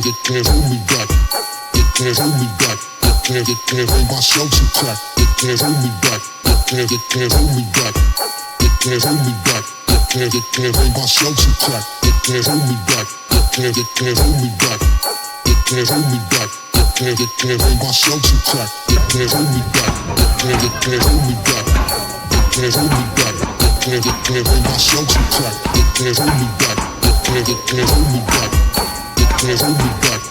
can't hold me back. It can't hold me back. It can't hold my shell too crack. It can't hold me back. It can't hold me back. It can't hold me back. It can't hold my shell too crack. It can't hold me back. It can't hold me back. It can't hold me back. It can't hold my shell too crack. It can't hold me back. It can't hold me back. It can't hold me back. It can't hold my shell too crack. It can't hold me back. It can't hold me back. It can't hold me back.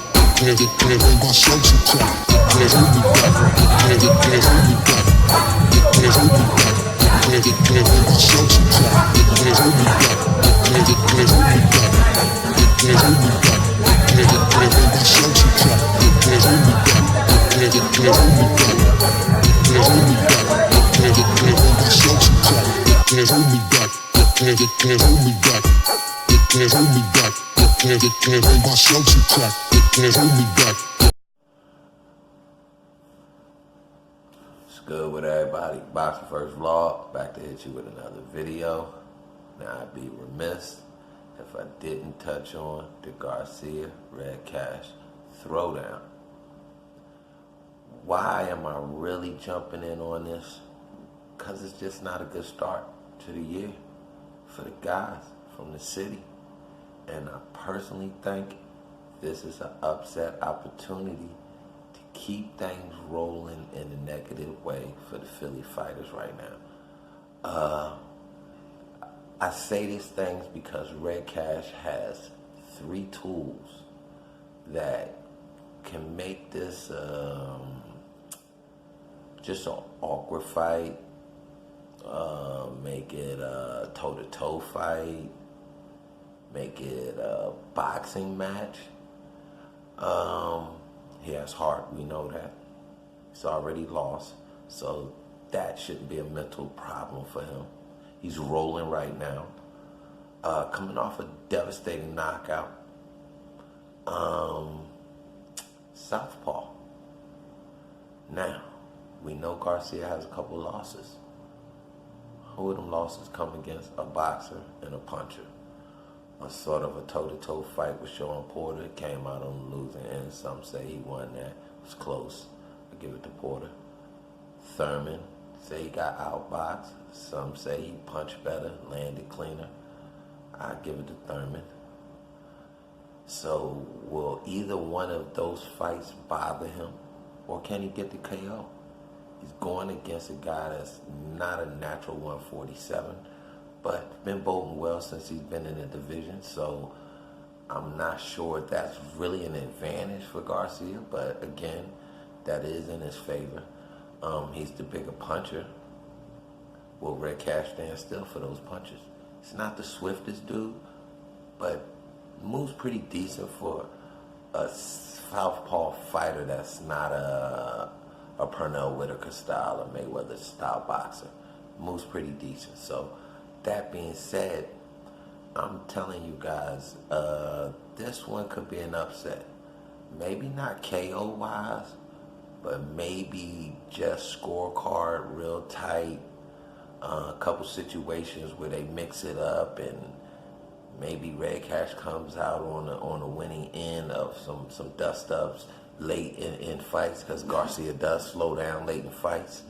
It can't hold my shell too crack. It can't hold me back. It can't hold me back. It can't hold me back. It can't hold my shell too crack. It can't hold me back. It can't hold me back. It can't hold me back. It can't hold my shell too crack. It can't hold me back. It can't hold me back. It can't hold me back. It can't hold my shell too crack. It can't hold me back. It can't hold me back. It can't hold me back. It can't hold my shell too crack. It can't hold me back. What's good with everybody? Boxing First Vlog, back to hit you with another video. Now I'd be remiss if I didn't touch on the Garcia Redkach throwdown. Why am I really jumping in on this? Because it's just not a good start to the year for the guys from the city. And I personally think this is an upset opportunity to keep things rolling in a negative way for the Philly fighters right now. I say these things because Redkach has 3 tools that can make this just an awkward fight, make it a toe-to-toe fight, make it a boxing match. He has heart, we know that. He's already lost, so that shouldn't be a mental problem for him. He's rolling right now, coming off a devastating knockout. Southpaw. Now, we know Garcia has a couple losses. Who of them losses come against a boxer and a puncher? A sort of a toe-to-toe fight with Sean Porter. Came out on the losing end. Some say he won that. It was close. I give it to Porter. Thurman say he got outboxed. Some say he punched better, landed cleaner. I give it to Thurman. So will either one of those fights bother him, or can he get the KO? He's going against a guy that's not a natural 147, but been bolting well since he's been in the division. So I'm not sure if that's really an advantage for Garcia, but again, that is in his favor. He's the bigger puncher. Will Redkach stand still for those punches? He's not the swiftest dude, but moves pretty decent for a southpaw fighter that's not a Pernell Whitaker style or Mayweather style boxer. Moves pretty decent. So that being said, I'm telling you guys, this one could be an upset. Maybe not KO wise, but maybe just scorecard real tight. A couple situations where they mix it up, and maybe Redkach comes out on the winning end of some dust ups late in fights, because Garcia does slow down late in fights.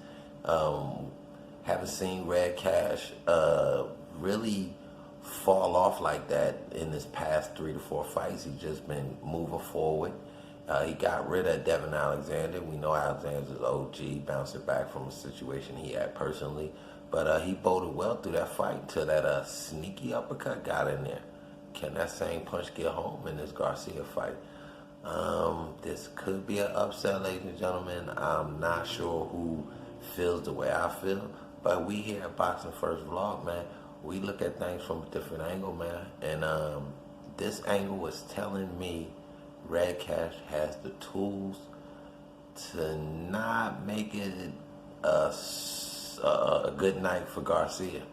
Haven't seen Redkach really fall off like that in his past 3 to 4 fights. He's just been moving forward. He got rid of Devin Alexander. We know Alexander's OG, bouncing back from a situation he had personally. But he boded well through that fight until that sneaky uppercut got in there. Can that same punch get home in this Garcia fight? This could be an upset, ladies and gentlemen. I'm not sure who feels the way I feel, but we here at Boxing First Vlog, man, we look at things from a different angle, man. And this angle was telling me Redkach has the tools to not make it a good night for Garcia.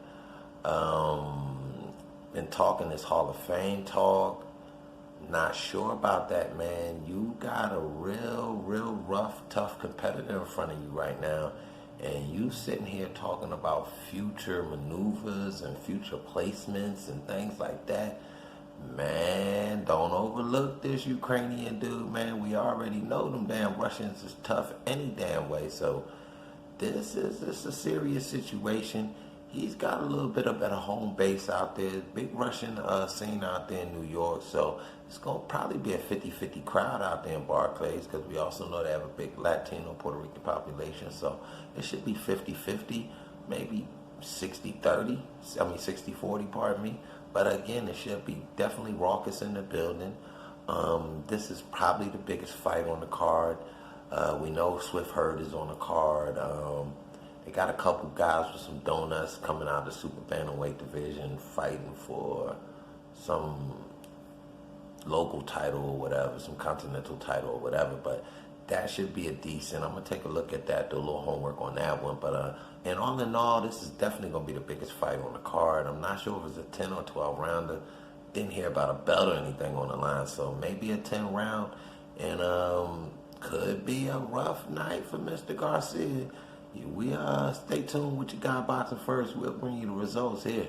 Been talking this Hall of Fame talk. Not sure about that, man. You got a real rough, tough competitor in front of you right now, and you sitting here talking about future maneuvers and future placements and things like that. Man, don't overlook this Ukrainian dude, man. We already know them damn Russians is tough any damn way. So this is a serious situation. He's got a little bit of a home base out there. Big Russian scene out there in New York. So it's going to probably be a 50-50 crowd out there in Barclays, because we also know they have a big Latino, Puerto Rican population. So it should be 50-50, maybe 60-30. I mean 60-40, pardon me. But again, it should be definitely raucous in the building. This is probably the biggest fight on the card. We know Swift Hurd is on the card. They got a couple guys with some donuts coming out of the super bantamweight division fighting for some local title or whatever, some continental title or whatever. But that should be a decent. I'm going to take a look at that, do a little homework on that one. But and all in all, this is definitely going to be the biggest fight on the card. I'm not sure if it's a 10 or 12 rounder. Didn't hear about a belt or anything on the line. So maybe a 10 round. And could be a rough night for Mr. Garcia. We stay tuned with your guy Boxing First. We'll bring you the results here.